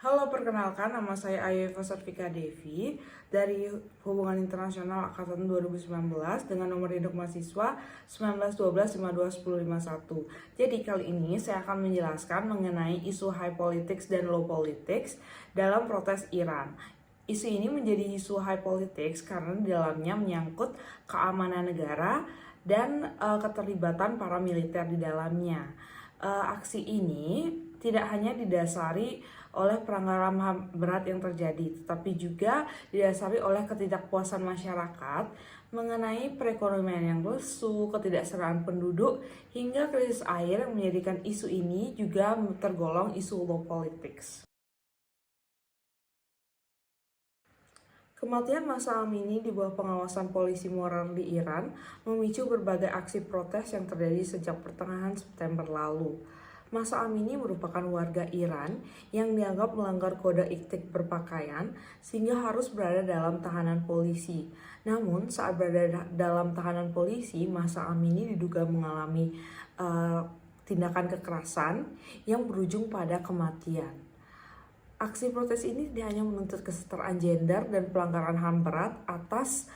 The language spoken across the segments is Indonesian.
Halo, perkenalkan nama saya Ayu Sarvika Devi dari Hubungan Internasional Angkatan 2019 dengan nomor induk mahasiswa 1912521051. Jadi kali ini saya akan menjelaskan mengenai isu high politics dan low politics dalam protes Iran. Isu ini menjadi isu high politics karena di dalamnya menyangkut keamanan negara dan keterlibatan para militer di dalamnya. Aksi ini tidak hanya didasari oleh pelanggaran HAM berat yang terjadi, tetapi juga didasari oleh ketidakpuasan masyarakat mengenai perekonomian yang lesu, ketidaksertaan penduduk, hingga krisis air yang menjadikan isu ini juga tergolong isu low politics. Kematian Mahsa Amini di bawah pengawasan polisi moral di Iran memicu berbagai aksi protes yang terjadi sejak pertengahan September lalu. Mahsa Amini merupakan warga Iran yang dianggap melanggar kode etik berpakaian sehingga harus berada dalam tahanan polisi. Namun saat berada dalam tahanan polisi, Mahsa Amini diduga mengalami tindakan kekerasan yang berujung pada kematian. Aksi protes ini tidak hanya menuntut kesetaraan gender dan pelanggaran HAM berat atas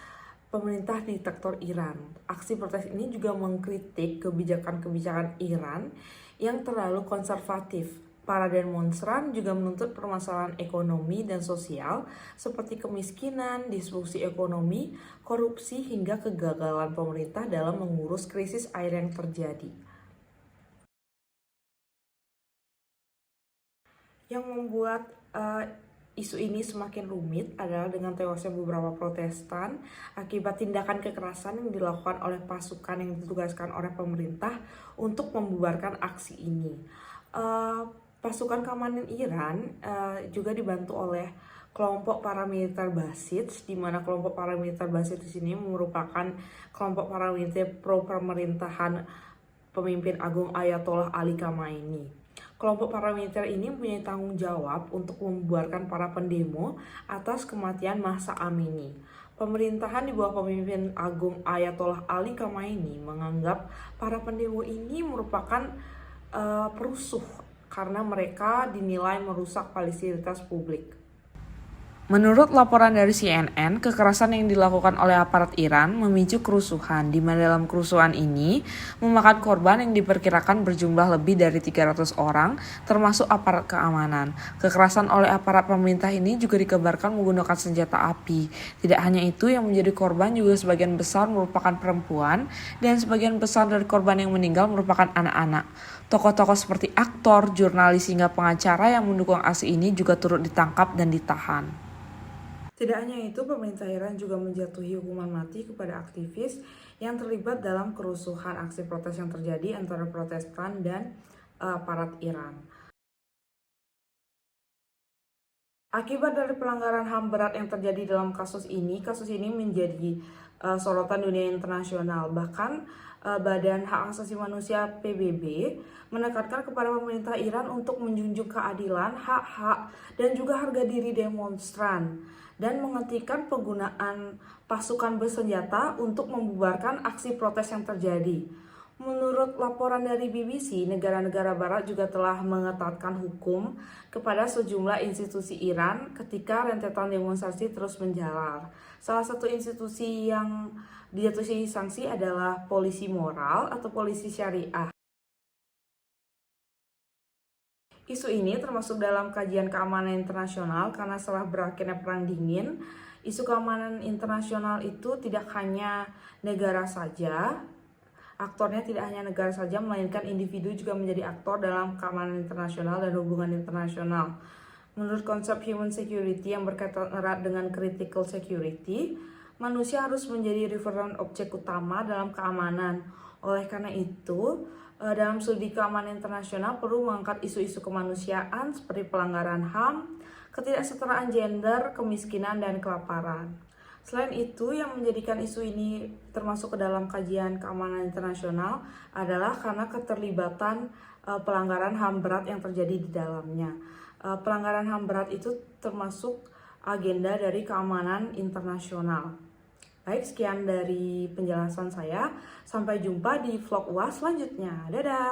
pemerintah diktator Iran. Aksi protes ini juga mengkritik kebijakan-kebijakan Iran yang terlalu konservatif. Para demonstran juga menuntut permasalahan ekonomi dan sosial seperti kemiskinan, disrupsi ekonomi, korupsi, hingga kegagalan pemerintah dalam mengurus krisis air yang terjadi. Yang membuat isu ini semakin rumit adalah dengan tewasnya beberapa Protestan akibat tindakan kekerasan yang dilakukan oleh pasukan yang ditugaskan oleh pemerintah untuk membubarkan aksi ini. Pasukan keamanan Iran juga dibantu oleh kelompok paramiliter Basij, di mana kelompok paramiliter Basij di sini merupakan kelompok paramiliter pro pemerintahan pemimpin agung Ayatollah Ali Khamenei. Kelompok paramiliter ini mempunyai tanggung jawab untuk membubarkan para pendemo atas kematian Mahsa Amini. Pemerintahan di bawah pemimpin agung Ayatollah Ali Khamenei menganggap para pendemo ini merupakan perusuh karena mereka dinilai merusak fasilitas publik. Menurut laporan dari CNN, kekerasan yang dilakukan oleh aparat Iran memicu kerusuhan, di mana dalam kerusuhan ini memakan korban yang diperkirakan berjumlah lebih dari 300 orang, termasuk aparat keamanan. Kekerasan oleh aparat pemerintah ini juga dikabarkan menggunakan senjata api. Tidak hanya itu, yang menjadi korban juga sebagian besar merupakan perempuan, dan sebagian besar dari korban yang meninggal merupakan anak-anak. Tokoh-tokoh seperti aktor, jurnalis, hingga pengacara yang mendukung aksi ini juga turut ditangkap dan ditahan. Tidak hanya itu, pemerintah Iran juga menjatuhi hukuman mati kepada aktivis yang terlibat dalam kerusuhan aksi protes yang terjadi antara Protestan dan aparat Iran. Akibat dari pelanggaran HAM berat yang terjadi dalam kasus ini menjadi sorotan dunia internasional. Bahkan Badan Hak Asasi Manusia PBB menekankan kepada pemerintah Iran untuk menjunjung keadilan, hak-hak, dan juga harga diri demonstran, dan menghentikan penggunaan pasukan bersenjata untuk membubarkan aksi protes yang terjadi. Menurut laporan dari BBC, negara-negara barat juga telah mengetatkan hukum kepada sejumlah institusi Iran ketika rentetan demonstrasi terus menjalar. Salah satu institusi yang dijatuhi sanksi adalah polisi moral atau polisi syariah. Isu ini termasuk dalam kajian keamanan internasional karena setelah berakhirnya Perang Dingin, isu keamanan internasional itu tidak hanya negara saja. Aktornya tidak hanya negara saja, melainkan individu juga menjadi aktor dalam keamanan internasional dan hubungan internasional. Menurut konsep human security yang berkaitan erat dengan critical security, manusia harus menjadi reference objek utama dalam keamanan. Oleh karena itu, dalam studi keamanan internasional perlu mengangkat isu-isu kemanusiaan seperti pelanggaran HAM, ketidaksetaraan gender, kemiskinan, dan kelaparan. Selain itu, yang menjadikan isu ini termasuk ke dalam kajian keamanan internasional adalah karena keterlibatan pelanggaran HAM berat yang terjadi di dalamnya. Pelanggaran HAM berat itu termasuk agenda dari keamanan internasional. Baik, sekian dari penjelasan saya. Sampai jumpa di vlog UAS selanjutnya. Dadah!